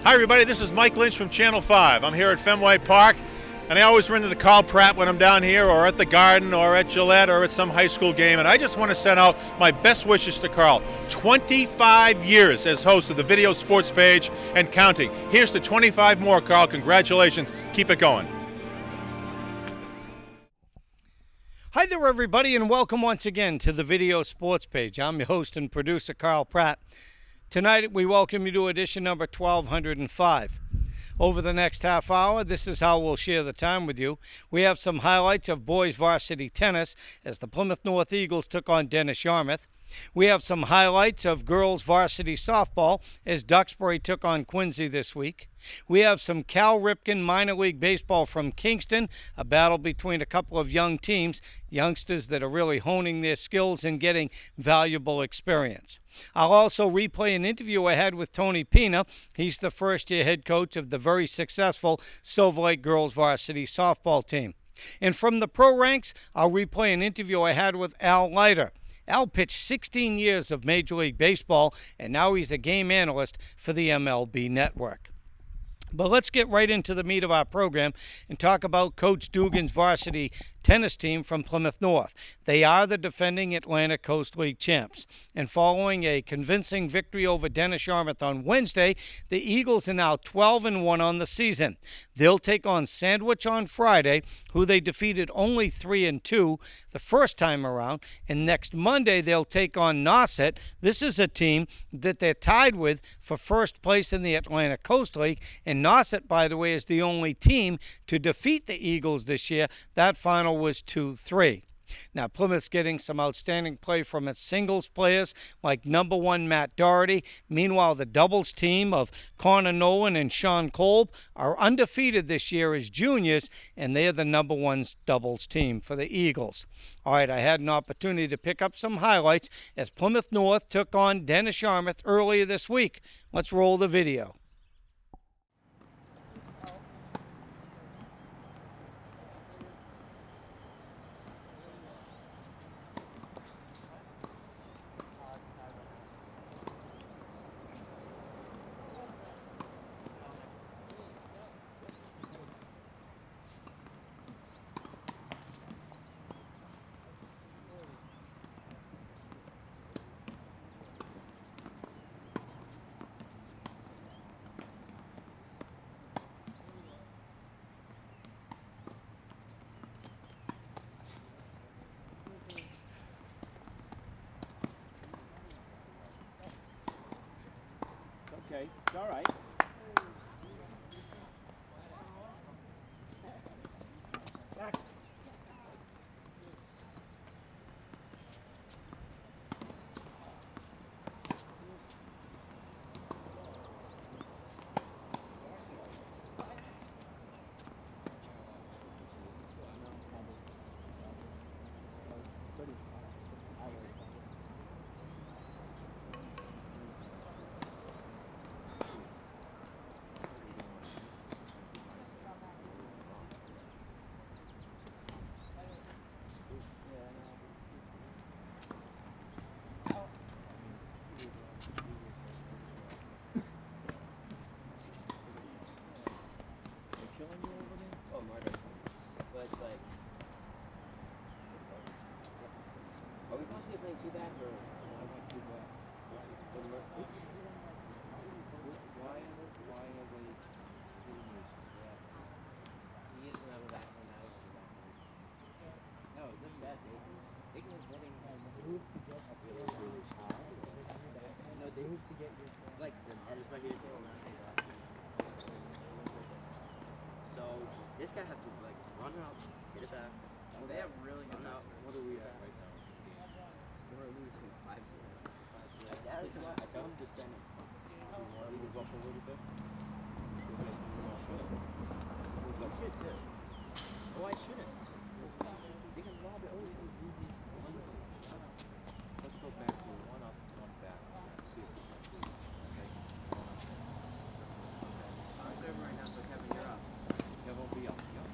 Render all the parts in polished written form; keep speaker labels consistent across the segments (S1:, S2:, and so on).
S1: Hi, everybody. This is Mike Lynch from Channel 5. I'm here at Fenway Park, and I always run into Carl Pratt when I'm down here, or at the Garden, or at Gillette, or at some high school game. And I just want to send out my best wishes to Carl. 25 years as host of the Video Sports Page and counting. Here's to 25 more, Carl. Congratulations. Keep it going.
S2: Hi there, everybody, and welcome once again to the Video Sports Page. I'm your host and producer, Carl Pratt. Tonight, we welcome you to edition number 1205. Over the next half hour, this is how we'll share the time with you. We have some highlights of boys varsity tennis as the Plymouth North Eagles took on Dennis Yarmouth. We have some highlights of girls varsity softball as Duxbury took on Quincy this week. We have some Cal Ripken minor league baseball from Kingston, a battle between a couple of young teams, youngsters that are really honing their skills and getting valuable experience. I'll also replay an interview I had with Tony Pina. He's the first-year head coach of the very successful Silver Lake girls varsity softball team. And from the pro ranks, I'll replay an interview I had with Al Leiter. Al pitched 16 years of Major League Baseball, and now he's a game analyst for the MLB Network. But let's get right into the meat of our program and talk about Coach Dugan's varsity tennis team from Plymouth North. They are the defending Atlantic Coast League champs. And following a convincing victory over Dennis Yarmouth on Wednesday, the Eagles are now 12-1 on the season. They'll take on Sandwich on Friday, who they defeated only 3-2 the first time around. And next Monday, they'll take on Nauset. This is a team that they're tied with for first place in the Atlantic Coast League. And Nauset, by the way, is the only team to defeat the Eagles this year. That final was 2-3. Now, Plymouth's getting some outstanding play from its singles players like number one Matt Doherty. Meanwhile, the doubles team of Connor Nolan and Sean Kolb are undefeated this year as juniors, and they're the number one doubles team for the Eagles. All right, I had an opportunity to pick up some highlights as Plymouth North took on Dennis Yarmouth earlier this week. Let's roll the video.
S3: Okay, it's all right. Back.
S4: Oh, murder. But it's like... Are we supposed to be playing two back or...
S3: I went to the... Why are they doing this? Yeah.
S4: He doesn't have a back and I don't have a back.
S3: No, it doesn't matter.
S4: They can just getting...
S3: Who's to get up there really high? No, they who's to get your...
S4: Like, the arms right here, they will not take that. So, this guy has to, like, run out, get it back.
S5: Well, they have really good
S4: Run out.
S3: What are we at right now?
S5: We're losing 5-0.
S4: That is what I don't understand.
S3: We move up a little bit.
S4: You should, too. Oh, I shouldn't. Because Rob always is easy.
S3: Let's go back to one up, one back. See it. Okay.
S5: Time's over right now, so Kevin, you're up.
S3: Kevin will be up. Yep.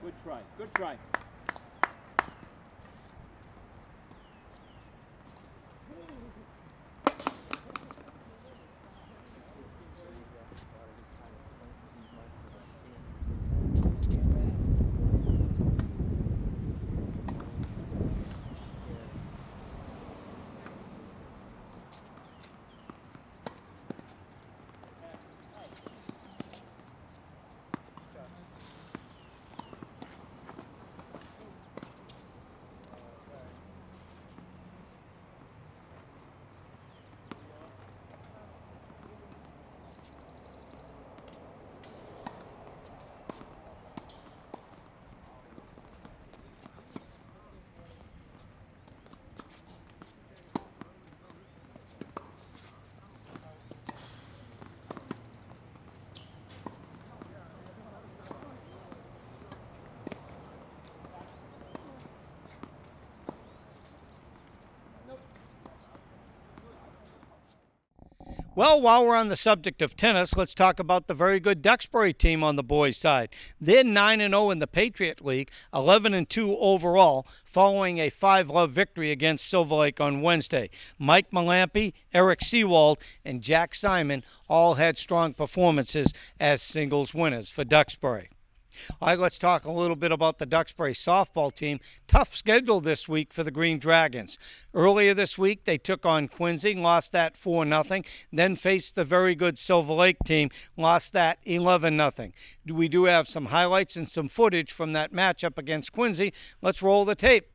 S4: Good try. Good try.
S2: Well, while we're on the subject of tennis, let's talk about the very good Duxbury team on the boys' side. They're 9-0 in the Patriot League, 11-2 overall, following a 5-love victory against Silver Lake on Wednesday. Mike Malampy, Eric Seawald, and Jack Simon all had strong performances as singles winners for Duxbury. All right, let's talk a little bit about the Duxbury softball team. Tough schedule this week for the Green Dragons. Earlier this week, they took on Quincy, lost that 4-0, then faced the very good Silver Lake team, lost that 11-0. We do have some highlights and some footage from that matchup against Quincy. Let's roll the tape.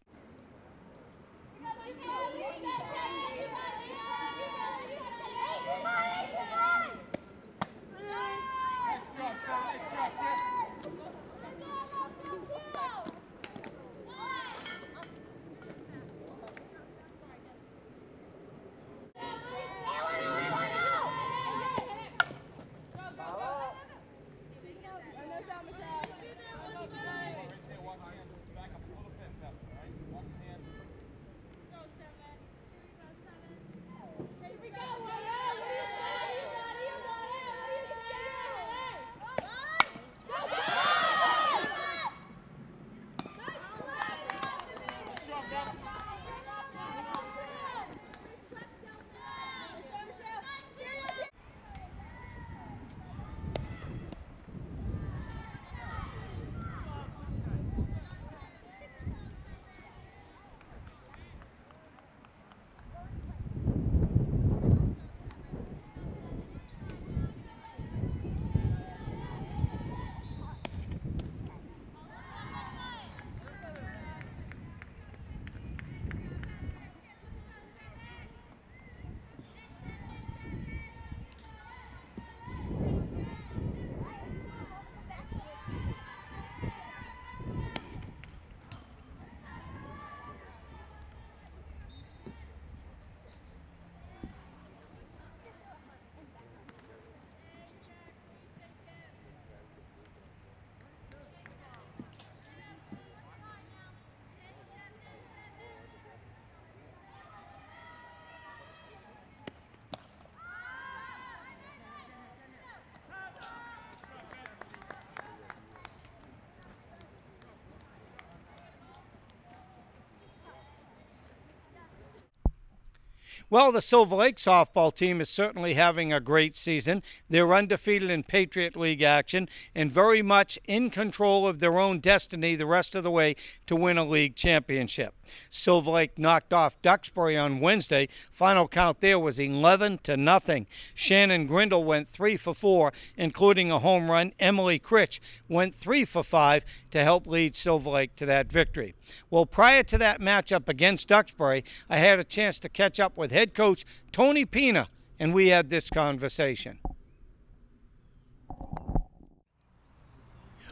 S2: Well, the Silver Lake softball team is certainly having a great season. They're undefeated in Patriot League action and very much in control of their own destiny the rest of the way to win a league championship. Silver Lake knocked off Duxbury on Wednesday. Final count there was 11-0. Shannon Grindle went 3 for 4, including a home run. Emily Critch went 3 for 5 to help lead Silver Lake to that victory. Well, prior to that matchup against Duxbury, I had a chance to catch up with head coach Tony Pina, and we had this conversation.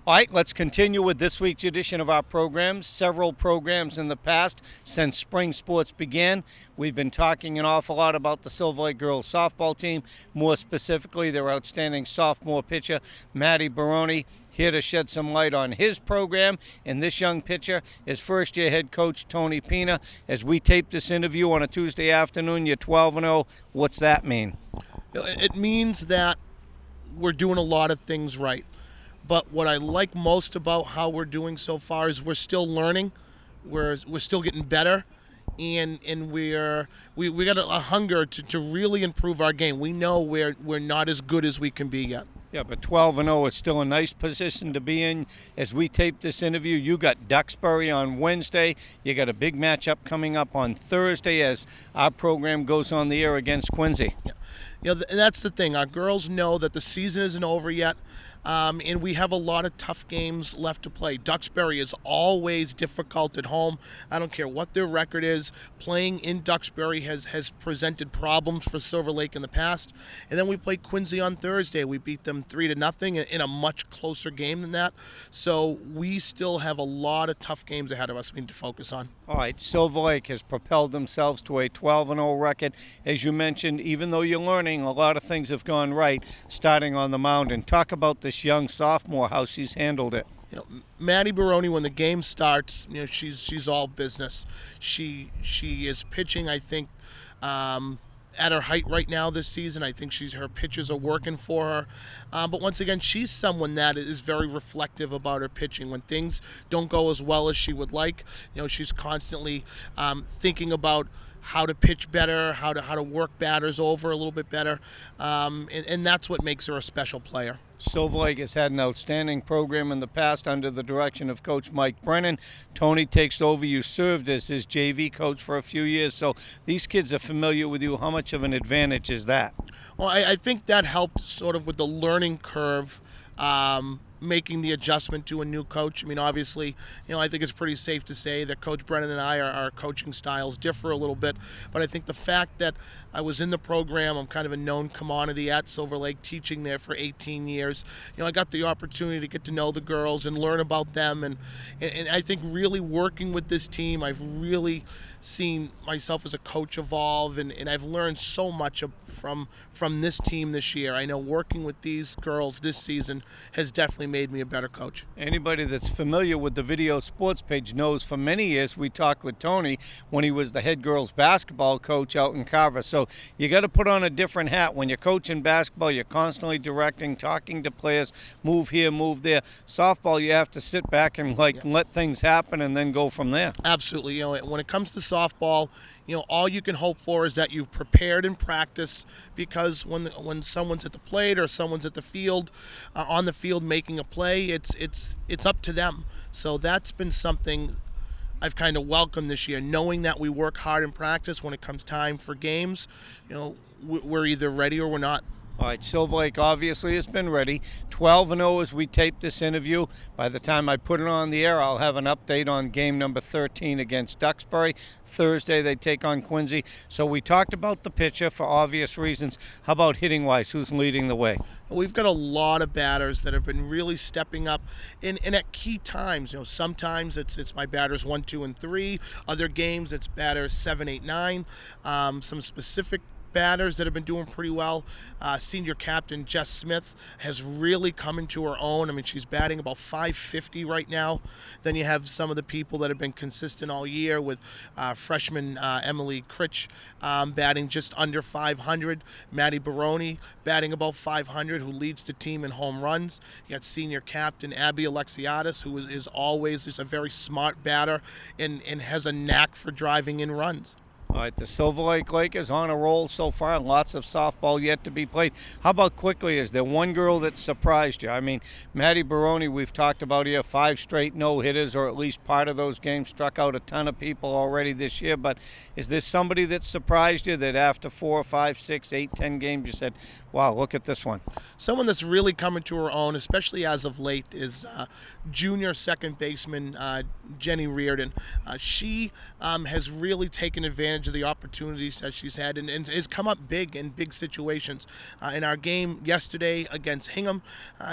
S2: All right, let's continue with this week's edition of our program. Several programs in the past since spring sports began. We've been talking an awful lot about the Silver Lake girls softball team, more specifically their outstanding sophomore pitcher, Maddie Baroni, here to shed some light on his program. And this young pitcher is first-year head coach Tony Pina. As we tape this interview on a Tuesday afternoon, you're 12-0. What's that mean?
S6: It means that we're doing a lot of things right. But what I like most about how we're doing so far is we're still learning. We're still getting better. And we got a hunger to really improve our game. We know we're not as good as we can be yet.
S2: Yeah, but 12-0 is still a nice position to be in. As we tape this interview, you got Duxbury on Wednesday. You got a big matchup coming up on Thursday as our program goes on the air against Quincy.
S6: Yeah. That's the thing. Our girls know that the season isn't over yet. And we have a lot of tough games left to play. Duxbury is always difficult at home. I don't care what their record is. Playing in Duxbury has presented problems for Silver Lake in the past. And then we play Quincy on Thursday. We beat them 3-0 in a much closer game than that. So we still have a lot of tough games ahead of us we need to focus on.
S2: All right, Silver Lake has propelled themselves to a 12-0 record. As you mentioned, even though you're learning, a lot of things have gone right starting on the mound. And talk about this young sophomore, how she's handled it.
S6: Maddie Baroni, when the game starts, she's all business. She is pitching, I think, at her height right now this season. I think her pitches are working for her. But once again, she's someone that is very reflective about her pitching. When things don't go as well as she would like, she's constantly thinking about how to pitch better, how to work batters over a little bit better, and that's what makes her a special player.
S2: Silver Lake has had an outstanding program in the past under the direction of Coach Mike Brennan. Tony takes over. You served as his JV coach for a few years, so these kids are familiar with you. How much of an advantage is that?
S6: Well, I think that helped sort of with the learning curve, making the adjustment to a new coach. I mean, obviously, I think it's pretty safe to say that Coach Brennan and our coaching styles differ a little bit. But I think the fact that I was in the program, I'm kind of a known commodity at Silver Lake, teaching there for 18 years. I got the opportunity to get to know the girls and learn about them. And I think really working with this team, I've really seen myself as a coach evolve, and I've learned so much from this team this year. I know working with these girls this season has definitely made me a better coach.
S2: Anybody that's familiar with the Video Sports Page knows for many years we talked with Tony when he was the head girls basketball coach out in Carver. So you got to put on a different hat. When you're coaching basketball, you're constantly directing, talking to players, move here, move there. Softball, you have to sit back and let things happen and then go from there.
S6: Absolutely. When it comes to softball, all you can hope for is that you've prepared in practice, because when someone's at the plate or someone's at the field, on the field making a play, it's up to them. So that's been something I've kind of welcomed this year, knowing that we work hard in practice. When it comes time for games, we're either ready or we're not.
S2: All right, Silver Lake obviously has been ready. 12-0 as we tape this interview. By the time I put it on the air, I'll have an update on game number 13 against Duxbury. Thursday they take on Quincy. So we talked about the pitcher for obvious reasons. How about hitting-wise? Who's leading the way?
S6: We've got a lot of batters that have been really stepping up, and at key times. Sometimes it's my batters 1, 2, and 3. Other games it's batters 7, 8, 9. Some specific batters that have been doing pretty well. Senior captain Jess Smith has really come into her own. I mean, she's batting about .550 right now. Then you have some of the people that have been consistent all year, with freshman Emily Critch batting just under .500. Maddie Baroni batting about .500, who leads the team in home runs. You got senior captain Abby Alexiadis, who is always a very smart batter and has a knack for driving in runs.
S2: All right, the Silver Lake Lakers on a roll so far. Lots of softball yet to be played. How about quickly, is there one girl that surprised you? I mean, Maddie Baroni, we've talked about here, 5 straight no-hitters, or at least part of those games, struck out a ton of people already this year. But is there somebody that surprised you that after 4, 5, 6, 8, 10 games you said, wow, look at this one?
S6: Someone that's really coming to her own, especially as of late, is junior second baseman Jenny Reardon. She has really taken advantage of the opportunities that she's had and has come up big in big situations. In our game yesterday against Hingham,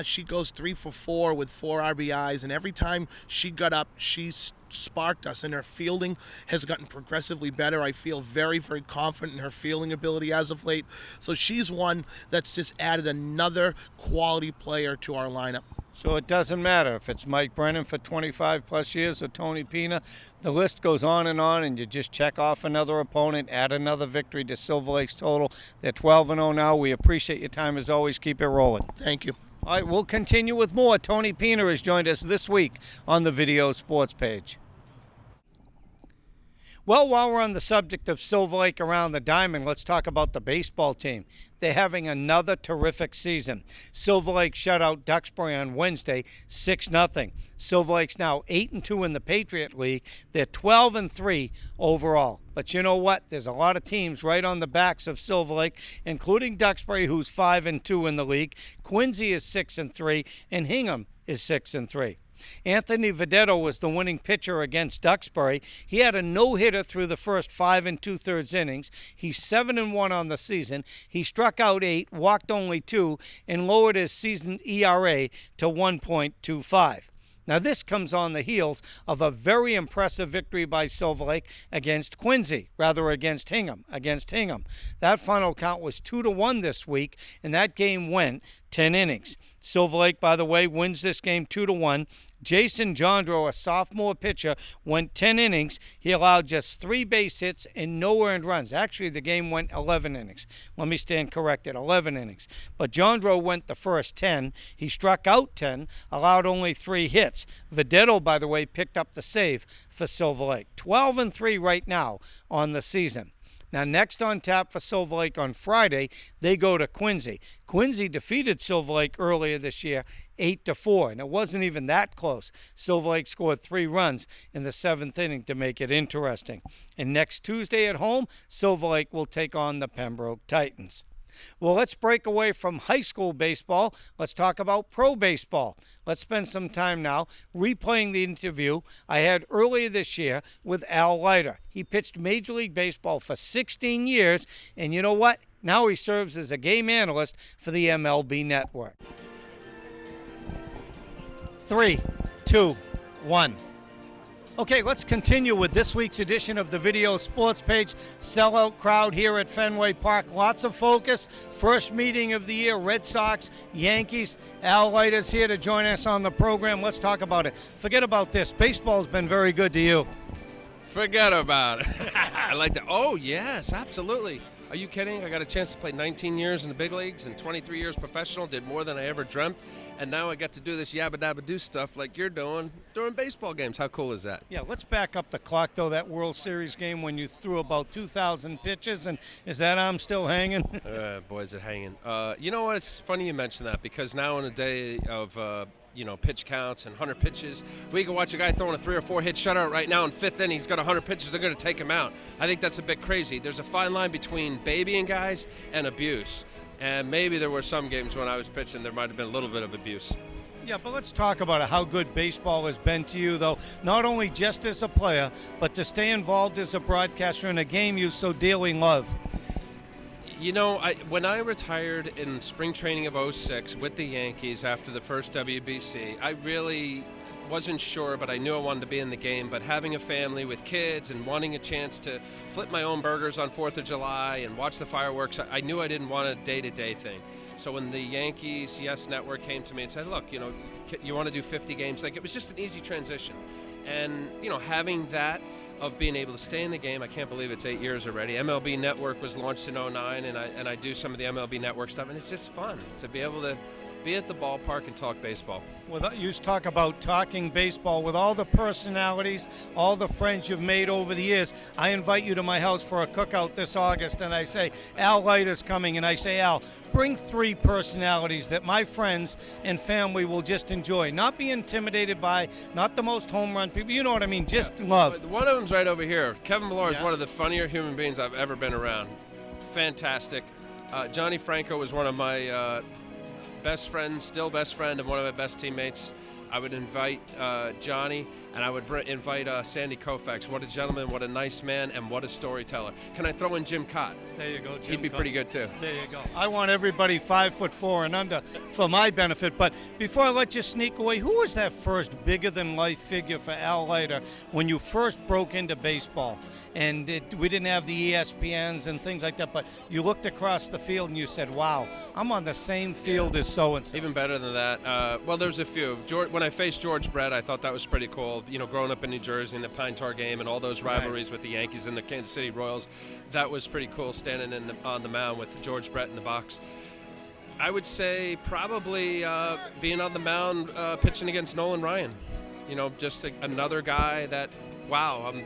S6: she goes 3 for 4 with 4 RBIs, and every time she got up, she sparked us, and her fielding has gotten progressively better. I feel very, very confident in her fielding ability as of late. So she's one that's just added another quality player to our lineup.
S2: So it doesn't matter if it's Mike Brennan for 25 plus years or Tony Pina. The list goes on, and you just check off another opponent, add another victory to Silver Lake's total. They're 12-0 now. We appreciate your time as always. Keep it rolling.
S6: Thank you.
S2: All right, we'll continue with more. Tony Pina has joined us this week on the Video Sports Page. Well, while we're on the subject of Silver Lake around the diamond, let's talk about the baseball team. They're having another terrific season. Silver Lake shut out Duxbury on Wednesday, 6-0. Silver Lake's now 8-2 in the Patriot League. They're 12-3 overall. But you know what? There's a lot of teams right on the backs of Silver Lake, including Duxbury, who's 5-2 in the league. Quincy is 6-3, and Hingham is 6-3. Anthony Vedetto was the winning pitcher against Duxbury. He had a no-hitter through the first 5 2/3 innings. He's 7-1 on the season. He struck out 8, walked only 2, and lowered his season ERA to 1.25. Now, this comes on the heels of a very impressive victory by Silver Lake against Hingham. That final count was 2-1 this week, and that game went 10 innings. Silver Lake, by the way, wins this game 2-1. Jason Jondro, a sophomore pitcher, went 10 innings. He allowed just 3 base hits and no earned runs. Actually, the game went 11 innings. Let me stand corrected, 11 innings. But Jondro went the first 10. He struck out 10, allowed only 3 hits. Vedetto, by the way, picked up the save for Silver Lake. 12-3 right now on the season. Now, next on tap for Silver Lake on Friday, they go to Quincy. Quincy defeated Silver Lake earlier this year, 8-4, and it wasn't even that close. Silver Lake scored 3 runs in the 7th inning to make it interesting. And next Tuesday at home, Silver Lake will take on the Pembroke Titans. Well, let's break away from high school baseball. Let's talk about pro baseball. Let's spend some time now replaying the interview I had earlier this year with Al Leiter. He pitched Major League Baseball for 16 years, and you know what? Now he serves as a game analyst for the MLB Network. 3, 2, 1. Okay, let's continue with this week's edition of the Video Sports Page. Sellout crowd here at Fenway Park. Lots of focus. First meeting of the year, Red Sox, Yankees. Al Leiter's here to join us on the program. Let's talk about it. Forget about this. Baseball's been very good to you.
S7: Forget about it. I like that. Oh, yes, absolutely. Are you kidding? I got a chance to play 19 years in the big leagues and 23 years professional, did more than I ever dreamt, and now I got to do this yabba-dabba-do stuff like you're doing during baseball games. How cool is that?
S2: Yeah, let's back up the clock, though, that World Series game when you threw about 2,000 pitches, and is that arm still hanging?
S7: Boy, is it hanging. You know what? It's funny you mention that because now in a day of pitch counts and 100 pitches. We can watch a guy throwing a 3 or 4 hit shutout right now in 5th inning. He's got 100 pitches. They're going to take him out. I think that's a bit crazy. There's a fine line between babying guys and abuse. And maybe there were some games when I was pitching there might have been a little bit of abuse.
S2: Yeah, but let's talk about how good baseball has been to you, though, not only just as a player, but to stay involved as a broadcaster in a game you so dearly love.
S7: You know, when I retired in spring training of 06 with the Yankees after the first WBC, I really wasn't sure, but I knew I wanted to be in the game. But having a family with kids and wanting a chance to flip my own burgers on 4th of July and watch the fireworks, I knew I didn't want a day-to-day thing. So when the Yankees Yes Network came to me and said, look, you want to do 50 games, like it was just an easy transition. And, having that of being able to stay in the game, I can't believe it's 8 years already. MLB Network was launched in 09, and I do some of the MLB Network stuff, and it's just fun to be able to be at the ballpark and talk baseball.
S2: Well, you talk about talking baseball with all the personalities, all the friends you've made over the years. I invite you to my house for a cookout this August, and I say, Al Leiter's coming, and I say, Al, bring 3 personalities that my friends and family will just enjoy. Not be intimidated by, not the most home run people, you know what I mean, just love.
S7: One of them's right over here. Kevin Millar is one of the funnier human beings I've ever been around. Fantastic. Johnny Franco was one of my best friends, still best friend, and one of my best teammates. I would invite Johnny, and I would invite Sandy Koufax. What a gentleman, what a nice man, and what a storyteller. Can I throw in Jim Cott?
S2: There you go, Jim.
S7: He'd be pretty good, too.
S2: There you go. I want everybody 5'4" and under for my benefit. But before I let you sneak away, who was that first bigger-than-life figure for Al Leiter when you first broke into baseball? And we didn't have the ESPNs and things like that, but you looked across the field and you said, wow, I'm on the same field as so-and-so.
S7: Even better than that. Well, there's a few. When I faced George Brett, I thought that was pretty cool. Growing up in New Jersey and the Pine Tar game and all those rivalries with the Yankees and the Kansas City Royals, that was pretty cool standing on the mound with George Brett in the box. I would say probably being on the mound pitching against Nolan Ryan. You know, just another guy that, wow, I'm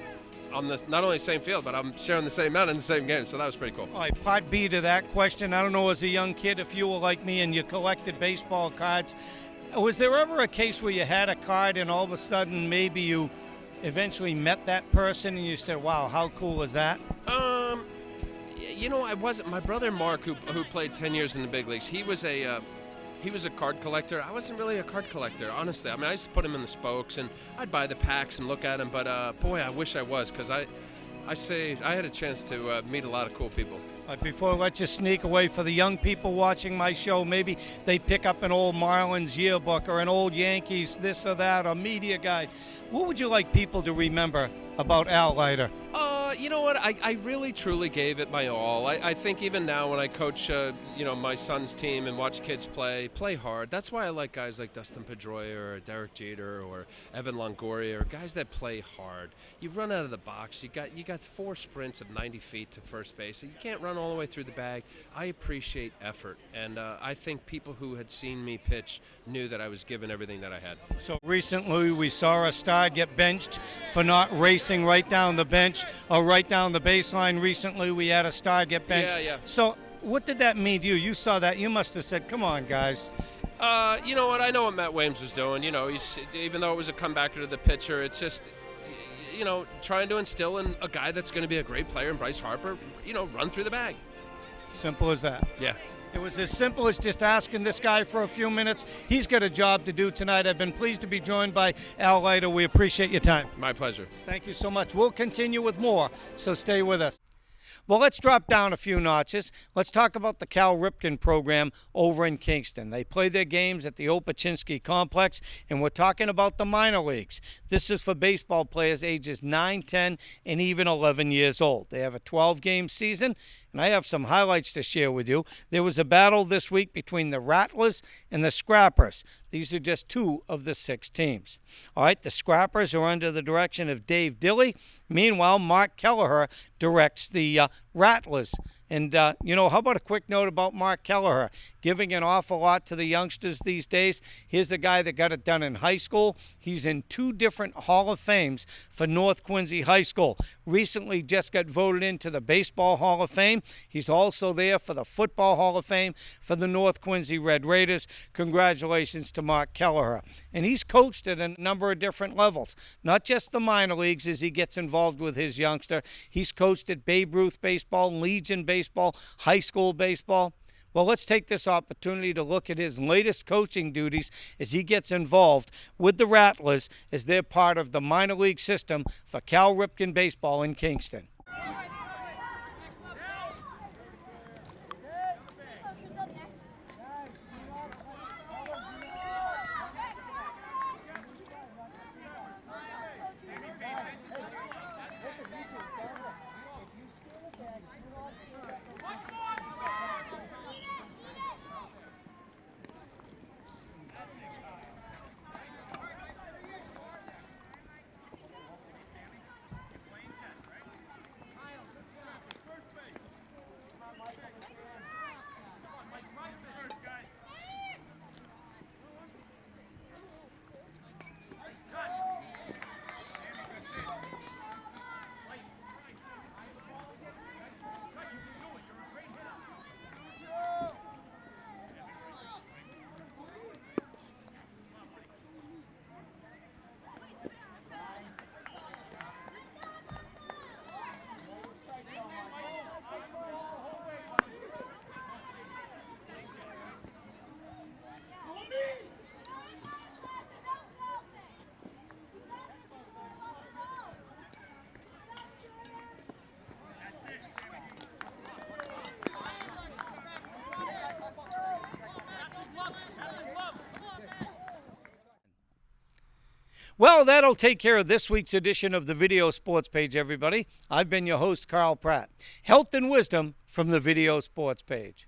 S7: on the not only same field, but I'm sharing the same mound in the same game. So that was pretty cool.
S2: All right, part B to that question. I don't know, as a young kid, if you were like me and you collected baseball cards, was there ever a case where you had a card and all of a sudden maybe you eventually met that person and you said, wow, how cool is that?
S7: You know, I wasn't. My brother Mark, who played 10 years in the big leagues, he was a card collector. I wasn't really a card collector, honestly. I mean, I used to put him in the spokes, and I'd buy the packs and look at them. But boy, I wish I was, because I had a chance to meet a lot of cool people.
S2: All right, before I let you sneak away, for the young people watching my show, maybe they pick up an old Marlins yearbook or an old Yankees this or that or media guide. What would you like people to remember about Al Leiter?
S7: You know what? I really, truly gave it my all. I think even now when I coach, my son's team and watch kids play hard. That's why I like guys like Dustin Pedroia or Derek Jeter or Evan Longoria, or guys that play hard. You run out of the box. You got 4 sprints of 90 feet to first base. You can't run all the way through the bag. I appreciate effort, and I think people who had seen me pitch knew that I was giving everything that I had.
S2: So recently we saw a star get benched for not racing right down the bench or right down the baseline. Recently we had a star get benched.
S7: Yeah.
S2: So what did that mean to you? You saw that. You must have said, come on, guys.
S7: You know what? I know what Matt Williams was doing. You know, even though it was a comebacker to the pitcher, it's just, trying to instill in a guy that's going to be a great player in Bryce Harper, run through the bag.
S2: Simple as that.
S7: Yeah.
S2: It was as simple as just asking this guy for a few minutes. He's got a job to do tonight. I've been pleased to be joined by Al Leiter. We appreciate your time.
S7: My pleasure.
S2: Thank you so much. We'll continue with more, so stay with us. Well, let's drop down a few notches. Let's talk about the Cal Ripken program over in Kingston. They play their games at the Opachinski Complex, and we're talking about the minor leagues. This is for baseball players ages 9, 10, and even 11 years old. They have a 12-game season, and I have some highlights to share with you. There was a battle this week between the Rattlers and the Scrappers. These are just 2 of the 6 teams. All right, the Scrappers are under the direction of Dave Dilley. Meanwhile, Mark Kelleher directs the Rattlers. And, how about a quick note about Mark Kelleher? Giving an awful lot to the youngsters these days. Here's a guy that got it done in high school. He's in 2 different Hall of Fames for North Quincy High School. Recently just got voted into the Baseball Hall of Fame. He's also there for the Football Hall of Fame for the North Quincy Red Raiders. Congratulations to Mark Kelleher. And he's coached at a number of different levels, not just the minor leagues as he gets involved with his youngster. He's coached at Babe Ruth Baseball, Legion Baseball, high school baseball. Well, let's take this opportunity to look at his latest coaching duties as he gets involved with the Rattlers as they're part of the minor league system for Cal Ripken Baseball in Kingston. Well, that'll take care of this week's edition of the Video Sports Page, everybody. I've been your host, Carl Pratt. Health and wisdom from the Video Sports Page.